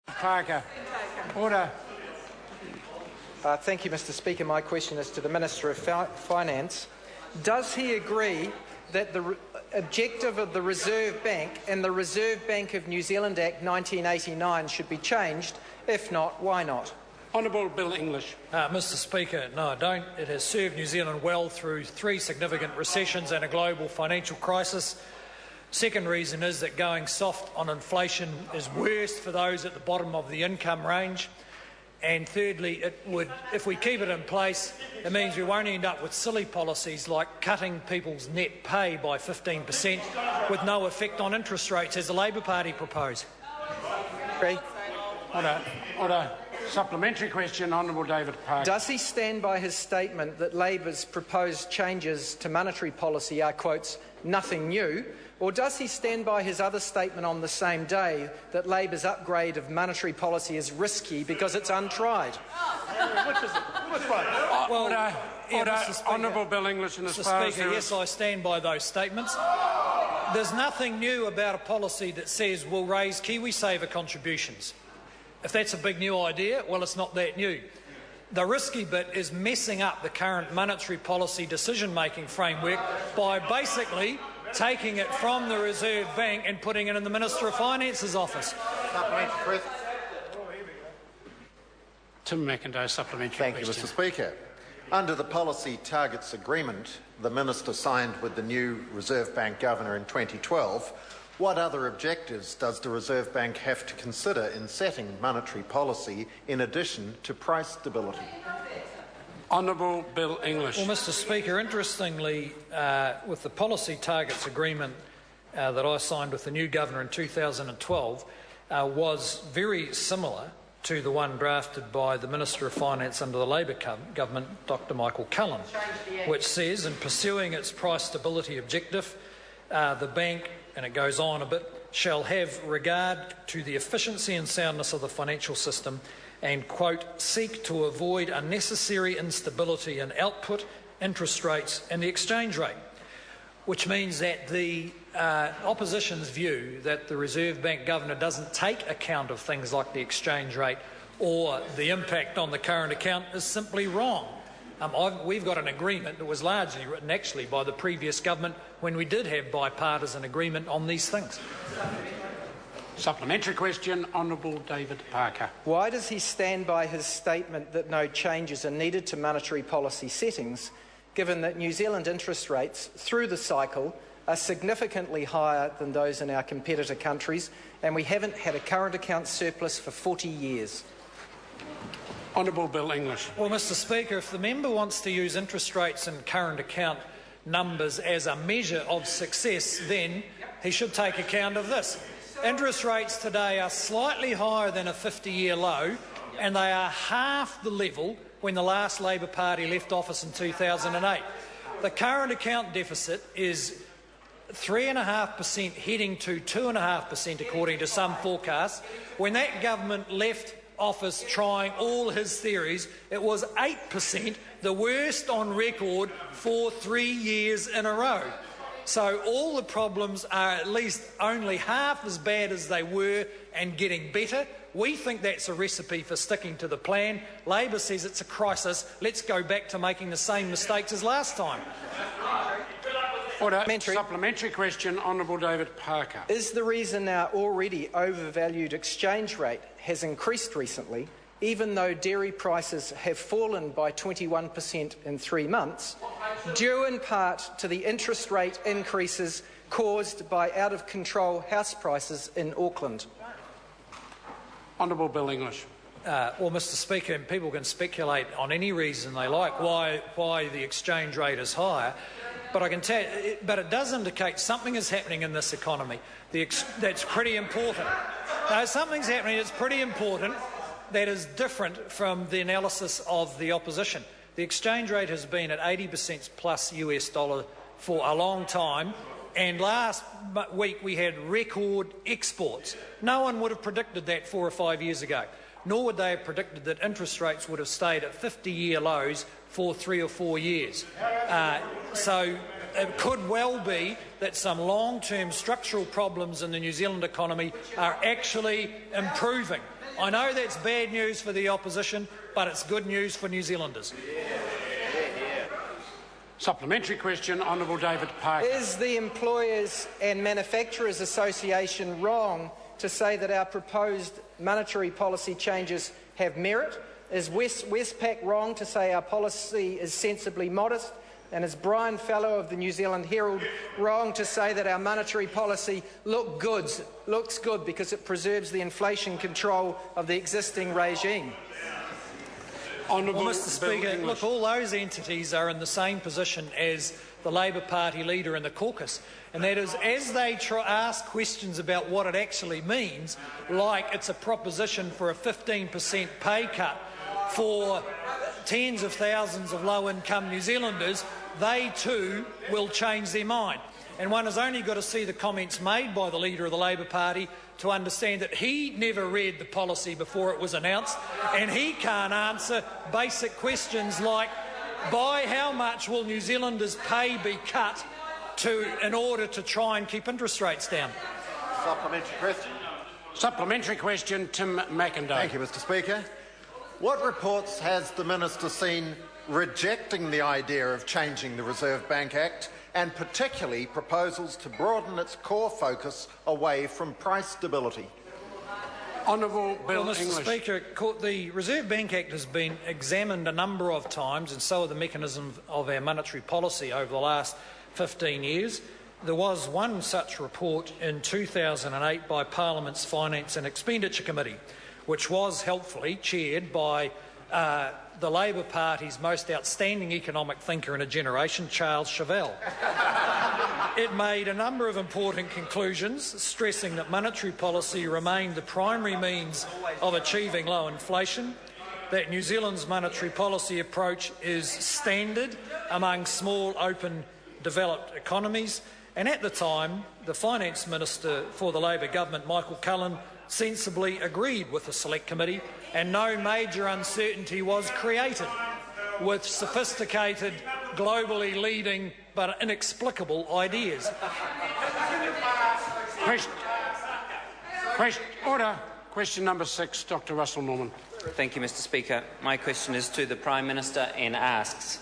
Parker. Order. Thank you, Mr Speaker. My question is to the Minister of Finance. Does he agree that the objective of the Reserve Bank and the Reserve Bank of New Zealand Act 1989 should be changed? If not, why not? Honourable Bill English. Mr Speaker, no, I don't. It has served New Zealand well through 3 significant recessions and a global financial crisis. Second reason is that going soft on inflation is worse for those at the bottom of the income range. And thirdly, if we keep it in place, it means we won't end up with silly policies like cutting people's net pay by 15% with no effect on interest rates, as the Labor Party propose. Order. Supplementary question, Honourable David Parker. Does he stand by his statement that Labor's proposed changes to monetary policy are, quotes, nothing new? Or does he stand by his other statement on the same day that Labor's upgrade of monetary policy is risky because it's untried? Which one? Order. Honourable Bill English and Mr Speaker, yes, I stand by those statements. There's nothing new about a policy that says we'll raise KiwiSaver contributions. If that's a big new idea, well, it's not that new. The risky bit is messing up the current monetary policy decision-making framework by basically taking it from the Reserve Bank and putting it in the Minister of Finance's office. Tim McIntyre, supplementary question. Thank you, Mr Speaker. Under the Policy Targets Agreement the Minister signed with the new Reserve Bank Governor in 2012, what other objectives does the Reserve Bank have to consider in setting monetary policy in addition to price stability? Honourable Bill English. Well, Mr Speaker, interestingly, with the Policy Targets Agreement that I signed with the new Governor in 2012 was very similar to the one drafted by the Minister of Finance under the Labor government, Dr Michael Cullen, which says, in pursuing its price stability objective, the bank, and it goes on a bit, shall have regard to the efficiency and soundness of the financial system and, quote, seek to avoid unnecessary instability in output, interest rates and the exchange rate, which means that the opposition's view that the Reserve Bank Governor doesn't take account of things like the exchange rate or the impact on the current account is simply wrong. We've got an agreement that was largely written actually by the previous government when we did have bipartisan agreement on these things. Supplementary question, Honourable David Parker. Why does he stand by his statement that no changes are needed to monetary policy settings, given that New Zealand interest rates through the cycle are significantly higher than those in our competitor countries, and we haven't had a current account surplus for 40 years? Honourable Bill English. Well, Mr Speaker, if the member wants to use interest rates and current account numbers as a measure of success, then he should take account of this. Interest rates today are slightly higher than a 50-year low, and they are half the level when the last Labor Party left office in 2008. The current account deficit is 3.5% heading to 2.5% according to some forecasts. When that government left office trying all his theories, it was 8%, the worst on record for 3 years in a row. So all the problems are at least only half as bad as they were and getting better. We think that's a recipe for sticking to the plan. Labor says it's a crisis. Let's go back to making the same mistakes as last time. Order. Supplementary question, Honourable David Parker. Is the reason our already overvalued exchange rate has increased recently, even though dairy prices have fallen by 21% in 3 months, due in part to the interest rate increases caused by out-of-control house prices in Auckland? Honourable Bill English. Well, Mr Speaker, people can speculate on any reason they like why the exchange rate is higher, but I can tell you, but it does indicate something is happening in this economy. That's pretty important. No, something's happening that's pretty important that is different from the analysis of the opposition. The exchange rate has been at 80% plus US dollar for a long time, and last week we had record exports. No one would have predicted that 4 or 5 years ago, nor would they have predicted that interest rates would have stayed at 50-year lows for 3 or 4 years. So it could well be that some long-term structural problems in the New Zealand economy are actually improving. I know that's bad news for the opposition, but it's good news for New Zealanders. Supplementary question, Honourable David Parker. Is the Employers and Manufacturers Association wrong to say that our proposed monetary policy changes have merit? Is Westpac wrong to say our policy is sensibly modest? And is Brian Fellow of the New Zealand Herald wrong to say that our monetary policy looks good because it preserves the inflation control of the existing regime? Well, Mr. Speaker, look, all those entities are in the same position as the Labor Party leader in the caucus, and that is, as they ask questions about what it actually means, like it's a proposition for a 15% pay cut for tens of thousands of low-income New Zealanders, they too will change their mind. And one has only got to see the comments made by the leader of the Labor Party to understand that he never read the policy before it was announced, and he can't answer basic questions like, by how much will New Zealanders' pay be cut in order to try and keep interest rates down? Supplementary question. Supplementary question, Tim McIntyre. Thank you, Mr. Speaker. What reports has the Minister seen rejecting the idea of changing the Reserve Bank Act, and particularly proposals to broaden its core focus away from price stability? Honourable Bill Mr. English. Speaker, the Reserve Bank Act has been examined a number of times, and so are the mechanisms of our monetary policy over the last 15 years. There was one such report in 2008 by Parliament's Finance and Expenditure Committee, which was helpfully chaired by the Labor Party's most outstanding economic thinker in a generation, Charles Chauvel. It made a number of important conclusions, stressing that monetary policy remained the primary means of achieving low inflation, that New Zealand's monetary policy approach is standard among small, open, developed economies, and at the time, the Finance Minister for the Labor government, Michael Cullen, sensibly agreed with the Select Committee, and no major uncertainty was created with sophisticated, globally leading but inexplicable ideas. Order. Question number 6, Dr Russell Norman. Thank you, Mr. Speaker. My question is to the Prime Minister and asks,